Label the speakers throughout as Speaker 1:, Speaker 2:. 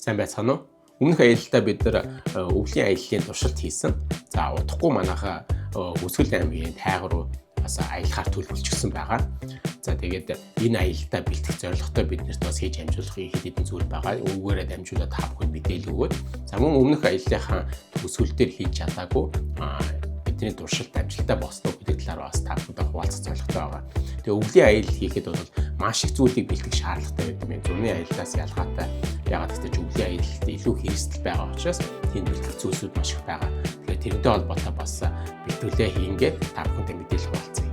Speaker 1: Сайн байцгаана уу? Өмнөх аялалтаа бид нар өвлийн аяллаа туршилт хийсэн. За удахгүй манайхаа Өсгөл аймгийн тайгар руу бас аялахаар төлөвлөсөн байгаа. За тэгээд энэ аялалтаа бэлтгэх зорилготой биднэрт бас хийж амжуулахын хэд хэдэн зүйл байгаа. Үүгээрээ дамжуулаад та бүхэнд мэдээлэл өгөөд. За мөн өмнөх аяллахаа өсгөл дээр хийж чадаагүй бидний туршилт амжилттай босноо гэдэг талаар бас та бүхэндээ хуваалцах зорилготой байгаа. Тэгээ өвлийн аялал хийхэд бол маш их зүйлийг бэлтгэх шаардлагатай байдаг юм. Зурны аяллаас ялгаатай. Ягаад гэвэл өвлийн аялалд илүү хэрэгсэл байгаа учраас тэнд бэлтгэх зүйлсүүд маш их байгаа. Тэгэхээр тэрнтэй холбоотой бас бэлтгэлээ хийнгээд та бүхэндээ мэдээлэл хуваалцъя.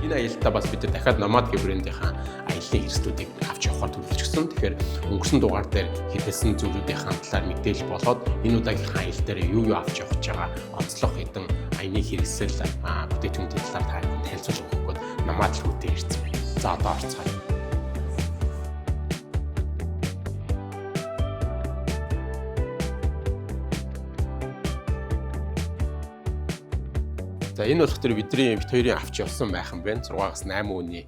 Speaker 1: Энэ аялалтаа бас бид дахиад Nomad гэх брэндийнхаа аяллаа хэрэгслүүдийг авч явахаар төлөвлөсөн. Тэгэхээр өнгөрсөн дугаар дээр хэдсэн зүйлүүдийн талаар мэдээлэл болоод энэ удаагийн аялал дээр юу авч явах гэж байгаа онцлог хэдэн аяны хэрэгсэл бүтээтгүүнийн талаар та бүхэнд танилцуулах өгөхөд Nomad рүүтэй ирсэн байна. За одоо орцгоё. За энэ болох төр бид хоёрын авч явсан майхан байна. 6-8 өдрийн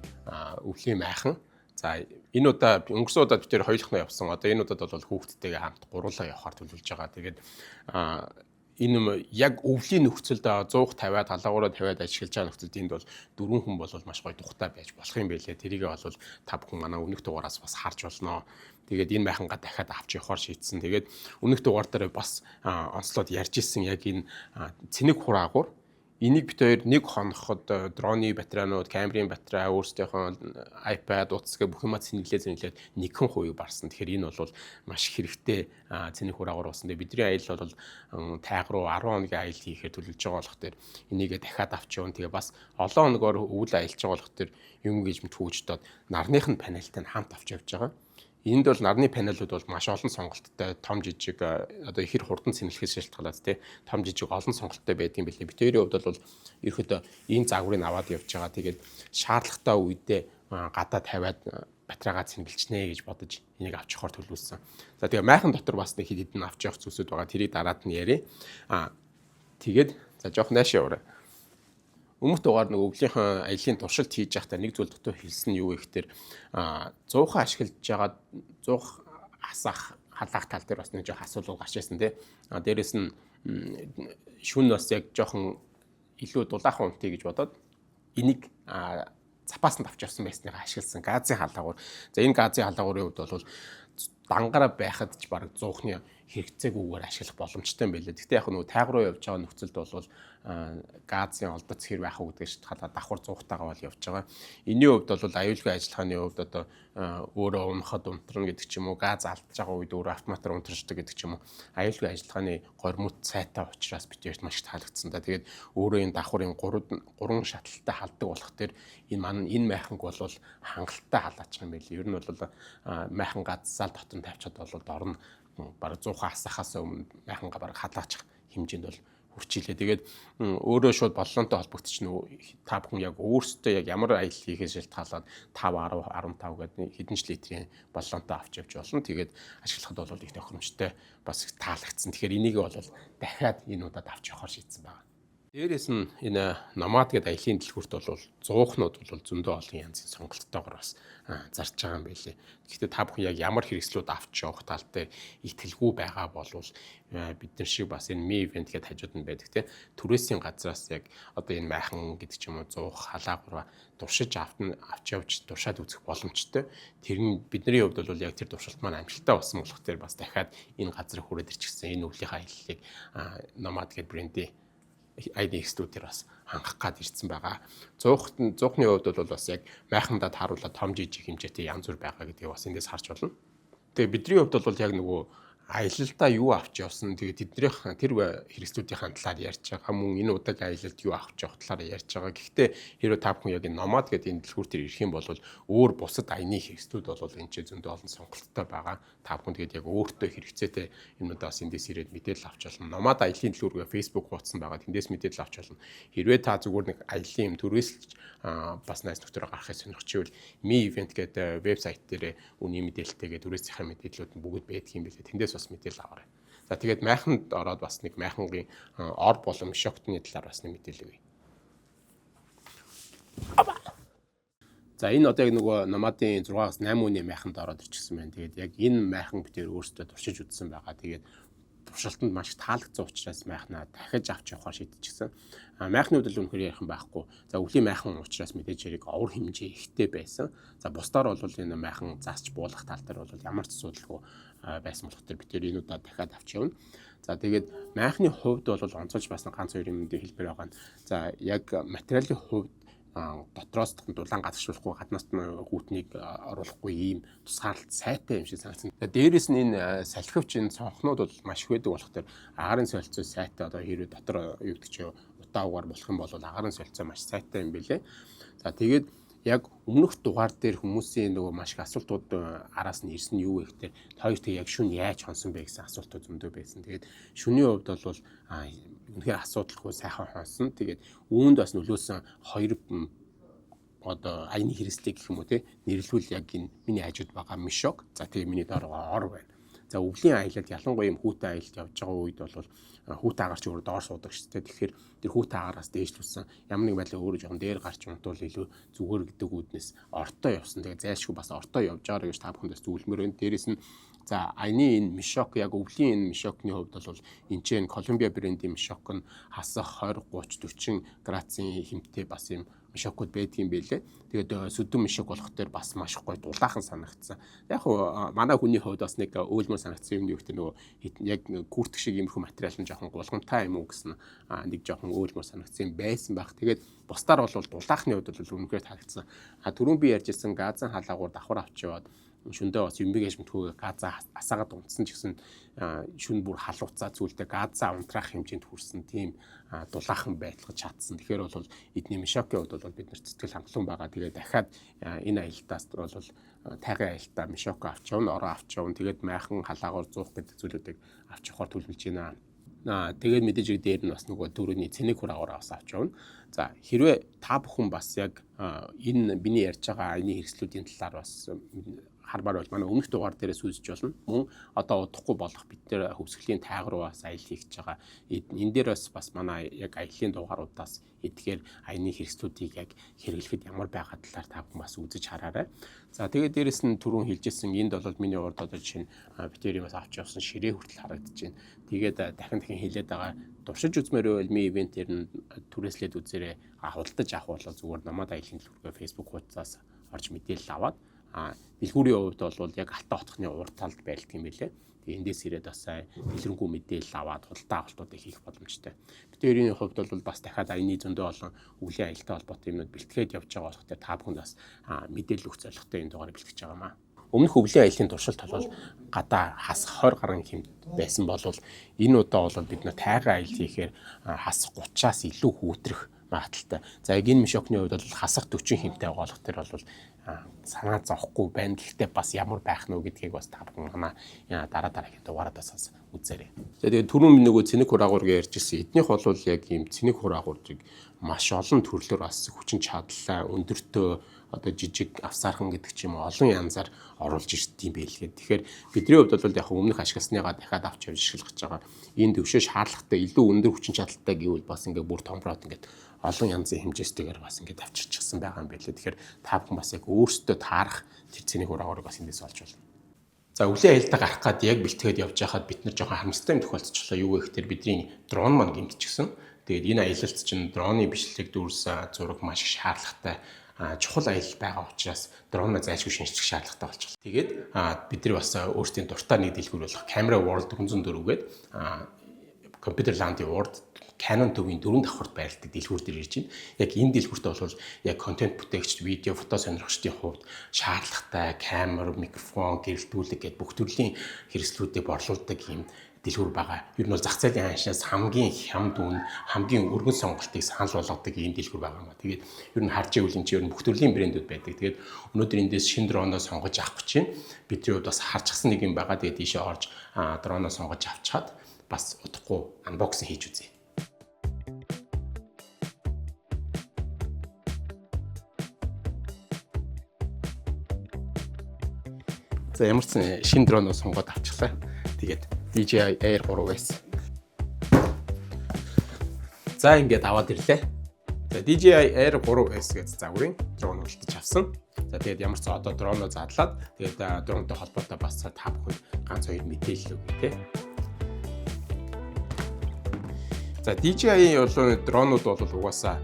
Speaker 1: өвлийн майхан. За энэ удаа өнгөрсөн удаад бид хоёр хоёулахнаа явсан. Одоо энэ удаад бол хүүхдтэйгээ хамт гурлаа явахаар төлөвлөж байгаа. Тэгээд энэ яг өвлийн нөхцөлд 150-аад халаагаараа 50-аад ашиглаж байгаа нөхцөлд энд бол 4 хүн бол маш гоё тухтай байж болох юм байлээ. Тэрийгээ бол та бүхэн манай өмнөх дугаараас бас харж болно. Тэгээд энэ майхангаа дахиад авч явахаар шийдсэн. Тэгээд өмнөх дугаар дээр бас онцлоод ярьж ирсэн яг энэ цэник хураагуур энийг бид хоёр нэг хоноход дроны батарейнууд, камерын батарей, өөрсдийнхөө iPad, утасгээ бүх юмаа цэнэглээд нэгэн хувийг барсан. Тэгэхээр энэ бол маш хэрэгтэй цэник хураагуур болсон. Тэгээ бидний аялал бол тайг руу 10 хоногийн аялал хийхээр төлөвлөж байгаа болох төр энийгээ дахиад авч явна. Тэгээ бас олон хоногоор өвөл аялж байгаа болох төр юм гэж мэдхүүждод нарныхын панелтай хамт авч явж байгаа. Энд бол нарны панелууд бол маш олон сонголттой, том жижиг одоо ихэр хурдан цэнгэлэхээс шалтгаалаад том жижиг олон сонголттой байдгийн билээ. Бид хоёрын хувьд бол ерөөдөө энэ загварыг аваад явж байгаа. Тэгээд шаардлагатай үедээ гадаа тавиад батарейгаа цэнгэлжнэ гэж бодож энийг авч явахаар төлөвлөсөн. За тэгээ майхан дотор бас нэг хэд хэдэн авч явах зүйлсүүд байгаа. Тэрийг дараад нь яриа. Тэгээд за жоох наашаа яваарай. Өмнөх дугаар нэг өвлийнхэн аяллаа туршилт хийж байхдаа нэг зүйл дотор хэлсэн нь юу вэ гэхээр 100-хан ашиглаж байгаа 100 асах халаах тал дээр бас нэг жоох асуудал гарч ирсэн тий. Дээрээс нь шүн бас яг жоохон илүү дулаахан унтъя гэж бодоод энийг запаасанд авч явсан байсныг ашигласан газын халаагуур. За энэ газын халаагуурын хувьд бол дангаараа байхад ч бараг 100-ны хэрэгцээгүйгээр ашиглах боломжтой юм байлээ. Гэхдээ яг нөгөө тайг руу явж байгаа нөхцөлд бол газын олдоц хэр байх уу гэдгийг шалтгаалаад давхар 100-тайгаа бол явж байгаа. Энийн хувьд бол аюулгүй ажиллагааны хувьд одоо өөрөө унахад унтрна гэдэг ч юм уу, газ алдж байгаа үед өөрөө автоматар унтарчдаг гэдэг ч юм уу. Аюулгүй ажиллагааны гормут сайтай учраас бидэрт маш их таалагдсан. Тэгээд өөрөө энэ давхарын 3 шаталтай халдаг болох төр энэ майханг бол хангалттай халаачих юм байли. Ер нь бол майхан газсаал дотор тавьчаад бол дорн бараг 100 асахаас өмнө майханга бараг халаачих хэмжээнд бол хүрчилээ. Тэгээд өөрөө шууд боллонтой холбогдчих нь та бүхэн яг өөрсдөө яг ямар аялал хийхээс шалтгаалаад 5, 10, 15 гэдэг хэдэн ч литрийн боллонтой авч явж болно. Тэгээд ашиглахад бол их тохиромжтой бас их таалагдсан. Тэгэхээр энийг бол дахиад энэ удаад авч явахаар шийдсэн байна. Дээрээс нь энэ Nomad гэдэг аялын дэлгүүрт бол 100-нууд бол зөндөө олон янзын сонголттойгоор бас зарж байгаа юм байлээ. Гэхдээ та бүхэн яг ямар хэрэгслүүд авч явах тал дээр итгэлгүй байгаа бол бид нар шиг бас энэ Mi event гэдэг хажууд нь байдаг тийм түрээсийн газраас яг одоо энэ майхан гэдэг ч юм уу 100 халаагуур туршиж авч явж туршаад үзэх боломжтой. Тэр нь бидний хувьд бол яг тэр туршилт маань амжилттай болсон болох тэр бас дахиад энэ газар хүрээд ирчихсэн. Энэ өвлийнхаа аяллыг Nomad гэдэг брендийн ID-стүүдээр бас хангах гад ирсэн байгаа. 100-ны хувьд бол бас яг майхандаа тааруулаад том жижиг хэмжээтэй янз бүр байгаа гэдгийг бас эндээс харж болно. Тэгээ бидний хувьд бол яг нөгөө аялалдаа юу авч явсан тэгээд тэднийх тэр хэрэгслүүдийн талаар ярьж байгаа мөн энэ удаагийн аялалд юу авч явах талаар ярьж байгаа. Гэхдээ хэрэв та бүхэн яг энэ Nomad гэдэг энэ дэлгүүр төр ирэх юм бол өөр бусад аяны хэрэгслүүд бол энэ ч зөндөө олон сонголттой байгаа. Та бүхэн тэгээд яг өөртөө хэрэгцээтэй юмудаас эндээс ирээд мэдээлэл авч болно. Nomad аялын дэлгүүргээ Facebook хуудсан байгаа. Тэндээс мэдээлэл авч болно. Хэрвээ та зүгээр нэг аялын юм төрөөсөлж бас найз нөхдөөрөө гарахыг сонирхчихвол Mi event гэдэг вебсайт дээр үний мэдээлэлтэйгээ түрээсийнхээ мэдээллүүд нь бүгд байдаг юм билээ. Тэндээс бас мэдээлэл аваарай. За тэгээд майханд ороод бас нэг майхангийн ор болон шоктны талаар бас нэг мэдээлэл өгье. За энэ одоо яг нөгөө Nomad-ын 6-аас 8 өдрийн майханд ороод ирчихсэн байна. Тэгээд яг энэ майхан бид өөрсдөө туршиж үзсэн байгаа. Тэгээд туршилтанд маш таалагдсан учраас майхнаа дахиж авч явахаар шийдчихсэн. Майхны хувьд л үнэхээр ярих юм байхгүй. За өвлийн майхан учраас мэдээж хэрэг овор хэмжээ ихтэй байсан. За бусдаар бол энэ майхан заасч буулгах тал дээр бол ямар ч асуудалгүй байсан болохоор бид энэ удаа дахиад авч явна. За тэгээд майхны хувьд бол онцолж бас ганц хоёр юм хэлбэр байгаа нь. За яг материалын хувьд дотроос дулаан гадагшуулахгүй гаднаас нь гүтнийг оруулахгүй ийм тусгаарлалт сайтай юм шиг санагдсан. Дээрээс нь энэ салхивч энэ цонхнууд бол маш их байдаг болохоор агарын солилцоо сайтай одоо хэрвээ дотор юу гэдэг чи утаа угаар болох юм бол агарын солилцоо маш сайтай юм билээ. За тэгээд яг өмнөх дугаар дээр хүмүүсийн нөгөө маш их асуултууд араас нь ирсэн юу вэ гэхээр хоёрт яг шүн яаж хонсон бэ гэсэн асуултууд зөндөө байсан. Тэгээд шүний хувьд бол үнэхээр асуудалгүй сайхан хонсон. Тэгээд үүнд бас нөлөөсөн хоёр одоо аяны хэрэгслийг гэх юм уу те нэрлэвэл яг энэ миний хажууд байгаа мишок. За тэгээд миний дооргоо ор байна. За өвлийн аялалд ялангуяа юм хүүтэй аялалд явж байгаа үед бол хүүтэй агарч өөр доор суудаг шүү дээ. Тэгэхээр тэр хүүтэй агараас дээшлүүлсэн ямар нэг байдлаар өөрөө жоохон дээр гарч унтвал илүү зүгээр гэдэг үүднээс ортоо явсан. Тэгээ зайлшгүй бас ортоо явж байгаа гэж та бүхэндээс зөвлөмөр байна. Дээрээс нь за аяны энэ мишок яг өвлийн энэ мишокны хувьд бол энэ чинь Колумбиа брендийн мишок нь хасах 20, 30, 40 градусын хэмтэй бас юм мишокуд байдгийн байлээ. Тэгээд сүдэн мишок болох дээр бас маш их гой дулаахан санагдсан. Яг хуу манай хүний хувьд бас нэг өөлмөр санагдсан юм гэхтээ нөгөө яг күртэг шиг иймэрхүү материал нь жоохон гулгамтай юм уу гэсэн нэг жоохон өөлмөр санагдсан байсан байх. Тэгээд бусдаар бол дулаахны хувьд бол үнэхээр таагдсан. Түрүүн би ярьжсэн газан халаагуур давхар авч яваад шүндээ бас юмбиг аж мэдхүүгээ газаа асаагаад унтсан ч гэсэн шүн бүр халууцаа зүйлдэ газаа унтраах хэмжээнд хүрсэн тийм дулаахан байдлаж чадсан. Тэгэхээр бол эдний мишокийн хувьд бол бид нар сэтгэл хангалуун байгаа. Тэгээд дахиад энэ аялалтаас бол тайгын аялалтаа мишоко авч явна, ороо авч явна. Тэгээд майхан халаагуур зуух гэдэг зүйлүүдийг авч явахаар төлөвлөж байна. Тэгээд мэдээж дээр нь бас нөгөө дөрөвний цэник хураагаараа бас авч явна. За хэрвээ та бүхэн бас яг энэ биний ярьж байгаа аяны хэрэгслүүдийн талаар бас хармаар бол манай өмнөх дугаар дээрээс үзэж болно. Мөн одоо удахгүй болох бид нэр хөвсгөлийн тайга руу бас аялал хийж байгаа. Энэ дээр бас манай яг аяллаа дугааруудаас эдгээр аяны хэрэгслүүдийг яг хэрэглэхэд ямар байгаа талаар та бүхэн бас үзэж хараарай. За тэгээд дээрэс нь түрүүн хэлжсэн энд бол миний урд одоо жишээ нь битэрийн бас авч явсан ширээ хүртэл харагдаж байна. Тэгээд дахин хэлээд байгаа туршиж үзмээр байвал ми ивент дээр нь түрээслээд үзээрэй. Худалдаж авах бол зүгээр Nomad аялын төлөвлөгөө Facebook хуудасаас орж мэдээлэл аваад дэлгүүрийн хувьд бол яг Алтан хотхны урд талд байлдаг юм билээ. Тэгээ эндээс ирээд бас дэлгэрэнгүй мэдээлэл аваад худалдаа авалтуудыг хийх боломжтой. Битэрийн хувьд бол бас дахиад аяны зөндөө олон өвлийн аялалтай холбоотой юмнууд бэлтгээд явж байгаа болохоор та бүхэнд бас мэдээлэл өгөх зорилготой энэ дугаарыг бэлтгэж байгаамаа. Өмнөх өвлийн аяллаа туршилт бол гадаа хас 20 гаруй хэмт байсан бол энэ удаа бол бид нэ тайган аялал хийхээр хас 30-аас илүү хүүтрэх магадaltaй. За яг энэ мишокны хувьд бол хасах 40 хэмтэй байгаа болох тэр бол санаа зовхгүй байна. Гэхдээ бас ямар байх нь вэ гэдгийг бас та бүхэн манай дараагийн дугаараас үзээрэй. Тэгээд түрүүн нөгөө цэник хураагуург ярьж ирсэн. Эднийх бол яг ийм цэник хураагуурыг маш олон төрлөөр бас хүчин чадлаа өндөртөө одоо жижиг авсаархан гэдэг ч юм уу олон янзаар оруулж ирсэн юм байлгээ. Тэгэхээр бидний хувьд бол яг өмнөх ашигласныгаа дахиад авч явж ашиглаж байгаа. Энэ төвшөө шаардлагатай илүү өндөр хүчин чадалтай гэвэл бас ингээ бүр томроод ингээ олон янзын хэмжээстэйгээр бас ингээ авчирчихсан байгаа юм байлээ. Тэгэхээр та бүхэн бас яг өөрсдөө таарах тэр цэник хураагуурыг бас эндээс олж болно. За өвлийн аялалтаа гарах гад яг бэлтгээд явж байхад бид нар жоохон харамсалтай юм тохиолдчихлоо. Юу вэ гэхээр бидний дрон маань гэмтчихсэн. Тэгээд энэ аялалт чинь дроны бичлэгийг дүүрсэн зураг маш их шаардлагатай чухал аялал байгаа учраас дроноо зайлшгүй шинжлэх шаардлагатай болчихлоо. Тэгээд бид нар бас өөрсдийн дуртай нэг дэлгүүр болох Camera World 404-гээд Computer Land-ийн урд Canon төвийн 4 давхарт байрладаг дэлгүүр дээр ирж байна. Яг энэ дэлгүүрт бол яг контент бүтээгчд, видео, фото сонирхогчдын хувьд шаардлагатай камер, микрофон, гэрэлтүүлэг гэдэг бүх төрлийн хэрэгслүүдийг борлуулдаг юм дэлгүүр байгаа. Ер нь бол зах зээлийн ханшаас хамгийн хямд үн, хамгийн өргөн сонголтыг санал болгодог ийм дэлгүүр байгаа юм. Тэгээд ер нь харж ивэл энэ чинь ер нь бүх төрлийн брэндүүд байдаг. Тэгээд өнөөдөр эндээс шинэ дроноо сонгож авах гэж байна. Бидний хувьд бас харчихсан нэг юм байгаа. Тэгээд ийшээ орж дроноо сонгож авчаад бас удахгүй анбоксинг хийж үзье. За ямар ч шинэ дроноо сонгоод авчихлаа. Тэгээд DJI Air 3S. За ингээд аваад ирлээ. За DJI Air 3S гэж загварын дрон үлдэж авсан. За тэгээд ямар ч одоо дроноо задлаад тэгээд дронтой холбоотой бас та бүхэнд ганц хоёр мэдээлэл өгье тий. За DJI-ийн бол дронууд бол угаасаа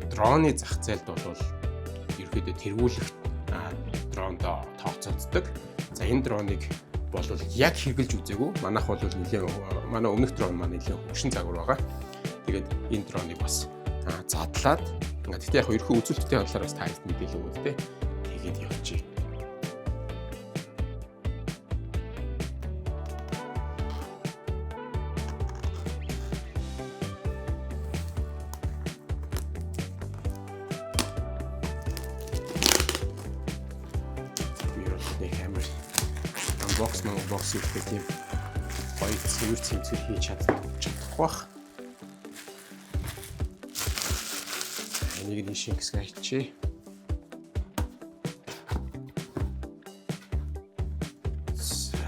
Speaker 1: дроны зах зээлд бол ерөөдөө тэргүүлэх дрондоо тооцогддог. За энэ дроныг бол яг хэрглэж үзээгүй. Манайх бол манай өмнөх дрон маань нэлээд хөгшин загвар байгаа. Тэгээд энэ дроныг бас задлаад гэхдээ яг ерхий үзүүлэлтийн талаараас та хэд мэдээлэл өгөөд те. Тэгээд явчих. Бокс хийх тийм гоё цэвэр цэмцэл хийж чадах бах. Энийг нь шингэсгээ хийчихье. За.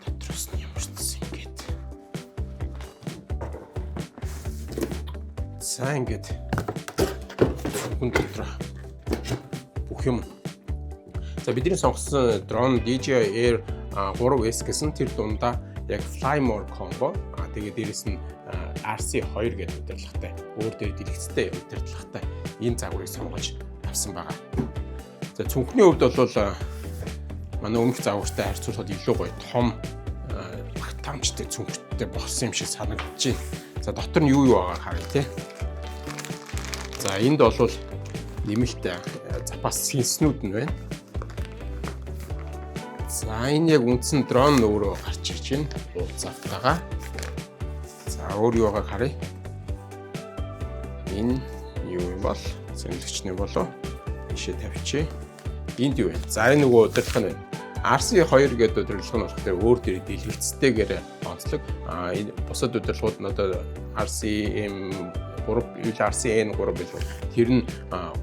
Speaker 1: Дотроос нь ямар ч ингээд. За ингээд. Хүн дотроо бүх юм. За бидний сонгосон дрон DJI Air 3S гэсэн тэр дундаа яг Fly More combo тэгээд дээрэс нь RC2 гэдэг удирдлагатай өөр дээр дэлгэцтэй удирдлагатай энэ загварыг сонгож авсан байгаа. За цүнхний хувьд бол манай өмнөх загвартай харьцуулахад илүү гоё том багтаамжтай цүнхтэй болсон юм шиг санагдчихэ. За дотор нь юу байгааг харъя тий. За энд бол нэмэлт запас сенснүүд нь байна. За энэ яг үндсэн дрон өөрөө гарч ирж байна. Уулз автагаа. За өөр юу байгааг харъя. Энэ юу юм бол зэмлэгчний болоо ийшээ тавьчих. Энд юу вэ? За энэ нөгөө удирдлага нь байна. RC2 гэдэг удирдлага нь болохоор өөр дээр дэлгэцтэйгээр онцлог. Энэ бусад удирдлагууд нь одоо RCM3 RCN3 билүү. Тэр нь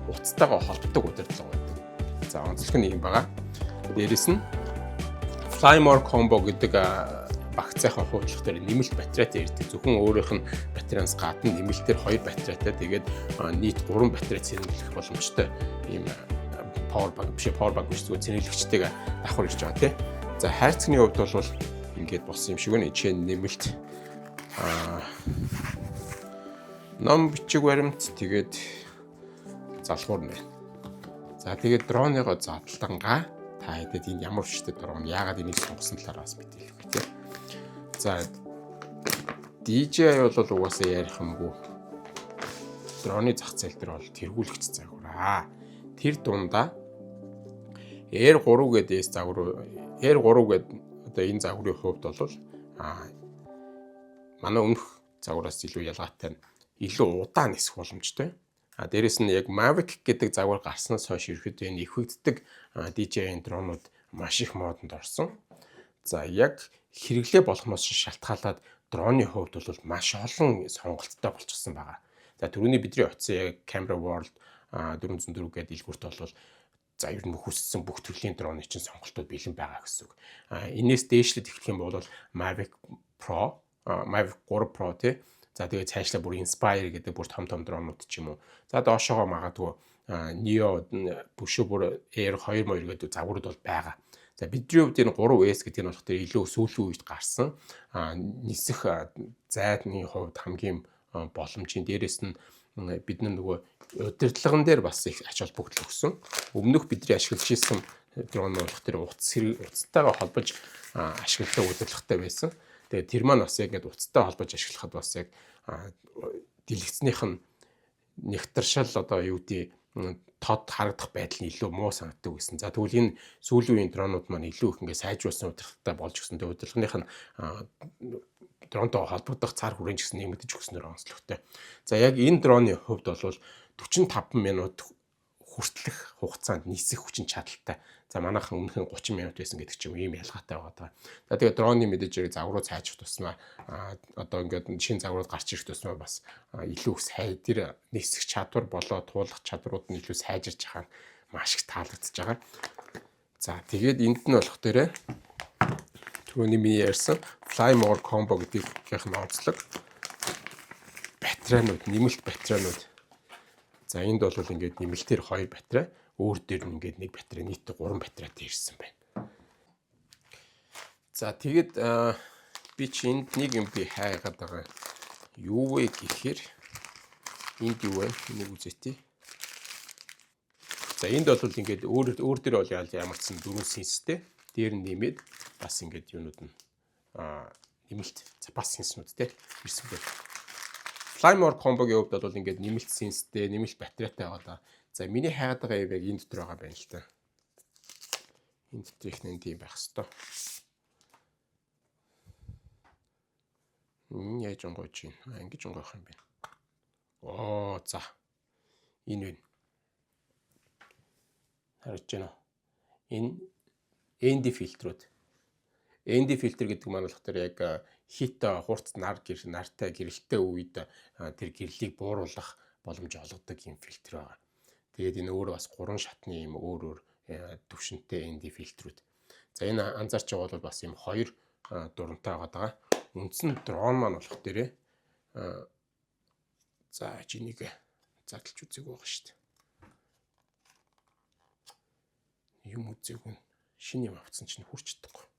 Speaker 1: утастайгаа холбогддог удирдлага байдаг. За онцлог нь юм байгаа. Дээрэс нь Fly More combo гэдэг багцаахан хуучлах дээр нэмэлт батарейтай ирдэг. Зөвхөн өөрийнх нь батарейнаас гадна нэмэлтээр 2 батарейтай тэгээд нийт 3 батарей цэнэглэх боломжтой ийм power bank биш зүгээр цэнэглэгчтэйг давхар ирж байгаа тий. За хайрцагны хувьд бол ингээд болсон юм шиг байна. Жишээ нь нэмэлт ном бичиг баримт тэгээд залхуур нэ. За тэгээд дроныгоо задлангаа та хэдэд энэ ямар хүчтэй дрон яагаад энийг сонгосон талаараас мэдээлэх вэ тий. За DJI бол угаасаа ярих юмгүй. Дроны зах зээл дээр бол тэргүүлэгч загвар. Тэр дундаа Air 3 гэдэг загвар Air 3 гэдэг одоо энэ загварын хувьд бол манай өмнөх загвараас илүү ялгаатай нь илүү удаан нисэх боломжтой. Дээрэс нь яг Mavic гэдэг загвар гарснаас хойш ерөөдөө энэ ихвэгддэг DJI дронууд маш их модонд орсон. За яг хэрэглээ болгоноос шалтгаалаад дроны хувьд бол маш олон сонголттой болчихсон байгаа. За түрүүний бидний очисон яг Camera World 404 гэдэг дэлгүүрт бол за ер нь хүссэн бүх төрлийн дроны чинь сонголтууд бэлэн байгаа гэсэн үг. Энээс дээшлээд эхлэх юм бол Mavic Pro, Mavic 3 Pro тий. За тэгээд цаашлаа бүр Inspire гэдэг бүр том дронууд ч юм уу. За доошоогоо магадгүй Neo бүшөө бүр Air 2 гэдэг загварууд бол байгаа. За бидний хувьд энэ 3S гэдэг нь болохоор илүү сүүлийн үед гарсан нисэх зайдны хувьд хамгийн боломжийн дээрээс нь бид нөгөө удирдлагын дээр бас их ач холбогдол өгсөн. Өмнөх бидний ашиглаж ирсэн дрон болохоор утастайгаа холбож ашигладаг удирдлагатай байсан. Тэгээд тэр маань бас яг ингээд утастай холбож ашиглахад бас яг дэлгэцнийх нь нэгтаршил одоо юу гэдэг тод харагдах байдал нь илүү муу санагддаг гэсэн. За тэгвэл энэ сүүлийн үеийн дронууд маань илүү их ингээд сайжруулсан удирдлагатай болж өгсөн. Тэгээд удирдлагынх нь дронтой холбогдох цар хүрээнд гэсэн нэмэгдэж өгснөөр онцлогтой. За яг энэ дроны хувьд бол 45 минут хүртэлх хугацаанд нисэх хүчин чадалтай. За манайхан өмнөх нь 30 минут байсан гэдэг чинь ийм ялгаатай байгаа. За тэгээд дроны мэдээж загварууд сайжрах тусмаа одоо ингээд шинэ загварууд гарч ирэх тусмаа бас илүү их тэр нисэх чадвар болоо туулах чадварууд нь илүү сайжирч байгаа нь маш их таалагдж байгаа. За тэгээд энд нь болох дээрээ түрүүний миний ярьсан Fly More combo гэдгийнх нь онцлог батарейнууд, нэмэлт батарейнууд. За энд бол ингээд нэмэлтээр 2 батарей, өөр дээр нь ингээд 1 батарей, нийтдээ 3 батарейтай ирсэн байна. За тэгээд би чи энд нэг юм би хайгаад байгаа. Юу вэ гэхээр энд юу вэ? Энийг үзээтэй. За энд бол ингээд өөр дээр бол ямар ч 4 сенстэй. Дээр нь нэмээд бас ингээд юунууд нь нэмэлт запас сенснүүд те ирсэн байна. Flymore combo-гийн хувьд бол ингээд нэмэлт сенстэй, нэмэлт батарейтай байгаа да. За миний хайгаад байгаа юм яг энэ дотор байгаа байна л та. Энэ дотор их нэг тийм байх хэвээр. Яаж онгойч юм. Ингэж онгойх юм байна. Оо за. Энэ вэ. Харж байна уу? Энэ ND фильтрүүд. ND фильтр гэдэг маань болохоор яг хит хурц нартай гэрэлтэй үед тэр гэрлийг бууруулах боломж олгодог юм фильтр байгаа. Тэгээд энэ өөр бас 3 шатны юм өөр төвшөнтэй ND фильтрүүд. За энэ анзаарч байгаа бол бас юм 2 дурантай байгаа. Үндсэн дрон маань болох дээрээ за энийг задлж үзег байгаа шүү дээ. Юм үзег нь шинэ юм авцсан чинь хурч чадахгүй.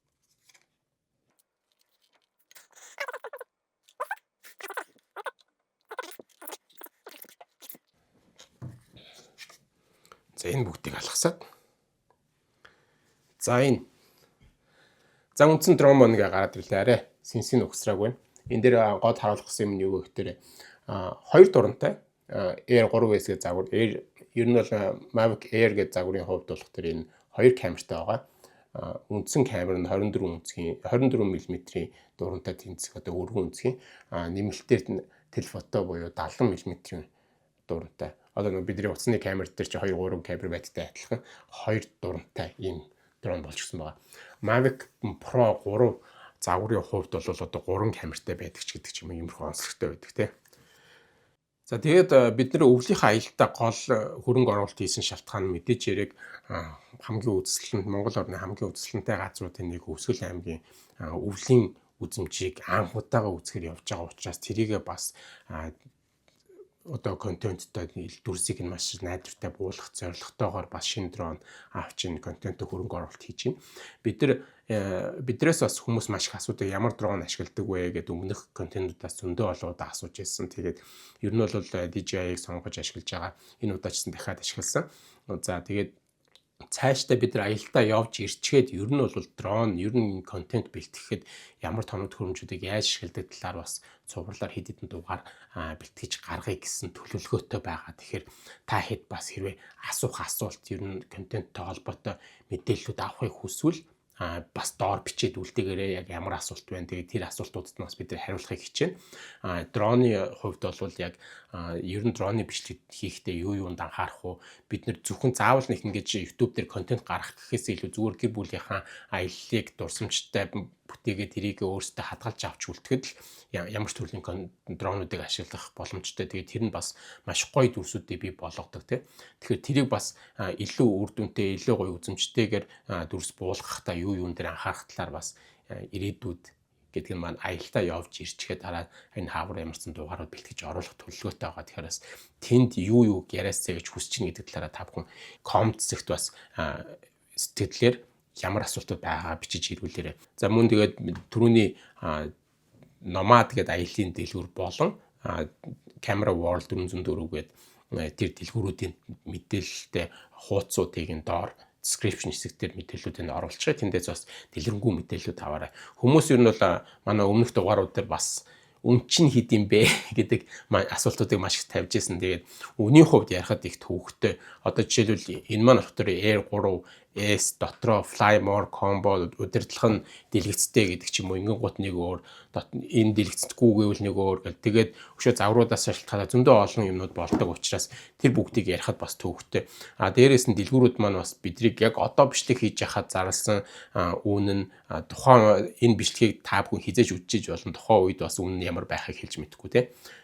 Speaker 1: За энэ бүгдийг алгасаад. За энэ. За үндсэн дрон маань ингээ гараад ирлээ арай. Сенсийн угсрааг байна. Энэ дээр гол харуулах гэсэн юм нь юу вэ гэхээр 2 дурантай Air 3S гэж загвар Air ер нь бол Mavic Air гэж загварын хувьд болох тэр энэ 2 камертай байгаа. Үндсэн камер нь 24 мм-ийн дурантай тэнцэх одоо өргөн үнцгийн нэмэлтээр телефото буюу 70 мм-ийн дурантай. Одоо бидний утасны камер дээр чи 2 3 камер байдтай адилхан 2 дурантай ийм дрон болж гисэн байгаа. Mavic Pro 3 загварын хувьд бол одоо 3 камертай байдаг ч гэдэг ч юм иймэрхүү онцлогтой байдаг тий. За тэгээд бид нэр өвлийнхаа аялалтаа гол хөрөнгө оруулалт хийсэн шалтгаан нь мэдээж яг хамгийн үзэсгэлэнт Монгол орны хамгийн үзэсгэлэнтэй газруудын нэг Өсгөл аймгийн өвлийн үзмжийг анх удаага үзэхээр явж байгаа учраас тэрийгээ бас одоо контенттой дүрсийг нь маш найдвартай буулгах зорилготойгоор бас шинэ дрон авч ин контенттой хөрөнгө оруулалт хийж байна. Бидрээс бас хүмүүс маш их асуудаг ямар дрон ашигладаг вэ гэдэг өмнөх контентуудаас зөндөө олоодаа асууж ирсэн. Тэгээд ер нь бол DJI-г сонгож ашиглаж байгаа. Энэ удаа ч гэсэн дахиад ашигласан. За тэгээд цаашдаа бид нар аялалтаа явж ирчгээд ер нь бол дрон ер нь контент бэлтгэхэд ямар тоног төхөөрөмжүүдийг яаж ашигладаг талаар бас цувралаар хэд хэдэн дугаар бэлтгэж гаргая гэсэн төлөвлөгөөтэй байгаа. Тэгэхээр та хэд бас хэрвээ асуух асуулт ер нь контенттой холбоотой мэдээллүүд авахыг хүсвэл бас доор бичээд үлдээгээрээ яг ямар асуулт байна. Тэгээд тэр асуултуудад нь бас бид нар хариулахыг хичээнэ. Дроны хувьд бол яг ер нь дроны бичлэг хийхдээ юу юунд анхаарах уу? Бид нар зөвхөн заавал нэг ингэж YouTube дээр контент гаргах гэхээс илүү зүгээр гэр бүлийнхаа аяллыг дурсамжтай бүтээгээд тэрийг өөрсдөө хадгалж авч үлдэхэд л ямар ч төрлийн дронуудыг ашиглах боломжтой. Тэгээд тэр нь бас маш гоё дүрсүүдийг бий болгодог тийм. Тэгэхээр тэрийг бас илүү үр дүнтэй, илүү гоё үзэмжтэйгээр дүрс буулгахтаа юу юун дээр анхаарах талаар бас ирээдүйд гэдэг нь маань аялалтаа явж ирчгээд дараа энэ хаавар ямарсан дугаарууд бэлтгэж оруулах төлөвлөгөөтэй байгаа. Тэгэхээр бас тэнд юу яриасаа гэж хүсэж чинь гэдэг талаараа та бүхэн коммент зэгт бас сэтгэлээр ямар асуултууд байгаа бичиж ирүүлээрэй. За мөн тэгээд түрүүний Nomad гэдэг аяллаа дэлгүүр болон Camera World 404 гэдэг тэр дэлгүүрүүдийн мэдээлэлтэй хуудсуудыг энэ доор description хэсэгтэр мэдээллүүдийг оруулчихъя. Тэндээс бас дэлгэрэнгүй мэдээллүүд аваарай. Хүмүүс ер нь бол манай өмнөх дугаарууд дээр бас үн чинь хэд юм бэ гэдэг асуултуудыг маш их тавьж ирсэн. Тэгээд үнийн хувьд ярихад их төвөгтэй. Одоо жишээлбэл энэ маань дотор Air 3S дотроо Flymore combo удирдлах нь дэлгэцтэй гэдэг ч юм уу. Ингэн гут нэг өөр энэ дэлгэцдэггүй гэвэл нэг өөр гэл. Тэгээд өшөө завруудаас шалтгаалаад зөндөө олон юмнууд болдог учраас тэр бүгдийг ярихад бас төвөгтэй. Дээрээс нь дэлгүүрүүд маань бас бидрийг яг одоо бичлэг хийж яхад зарласан үнэн тухайн энэ бичлэгийг та бүхэн хизээж үдчиж болно. Тухайн үед бас үнэн ямар байхыг хэлж мэдэхгүй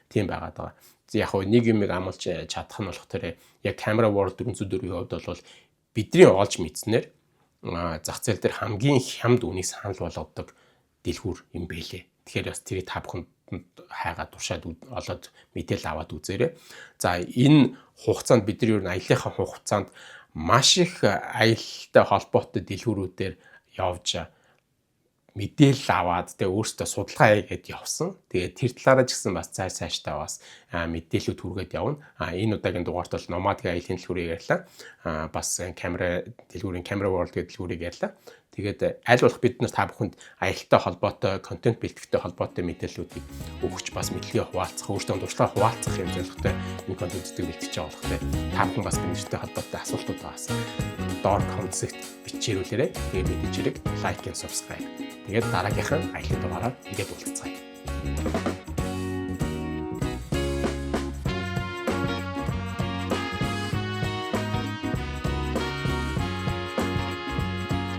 Speaker 1: тийм байгаад байгаа. Яг нэг юм амлж чадах нь болох тэр яг Camera World 404-ийн хувьд бол бидний олж мэдснээр зах зээл дээр хамгийн хямд үнийг санал болгодог дэлгүүр юм бэлээ. Тэгэхээр бас тэрийг та бүхэн дотнд хайгаад туршаад олоод мэдээлэл аваад үзээрэй. За энэ хугацаанд бидний ер нь аяллахаа хугацаанд маш их аялалтай холбоотой дэлгүүрүүдээр явж мэдээлэл аваад тэгээ өөрсдөө судалгаа хийгээд явсан. Тэгээ тэр талаараа ч гэсэн бас цаашдаа бас мэдээлэлүүд хүргээд явна. Энэ удаагийн дугаарт бол Nomad-гийн аялын дэлгүүрийг ярьлаа. Бас дэлгүүрийн Camera World гэдэг дэлгүүрийг ярьлаа. Тэгээд аль болох бид нар та бүхэнд аялалтай холбоотой, контент бэлтгэхтэй холбоотой мэдээллүүдийг өгч бас мэдлэгээ хуваалцах, өөртөө дуршлага хуваалцах юм зорилготой энэ контентуудыг бэлтгэж байгаа болохтой. Та бүхэн бас бидэнтэй холбоотой асуултууд байгаас доор комментсэгт бичээрүүлээрэй. Тэгээд мэдээж хэрэг лайк and subscribe. Тэгээд дараагийнхаа аялын дугаараар ингээд уулзцгаая.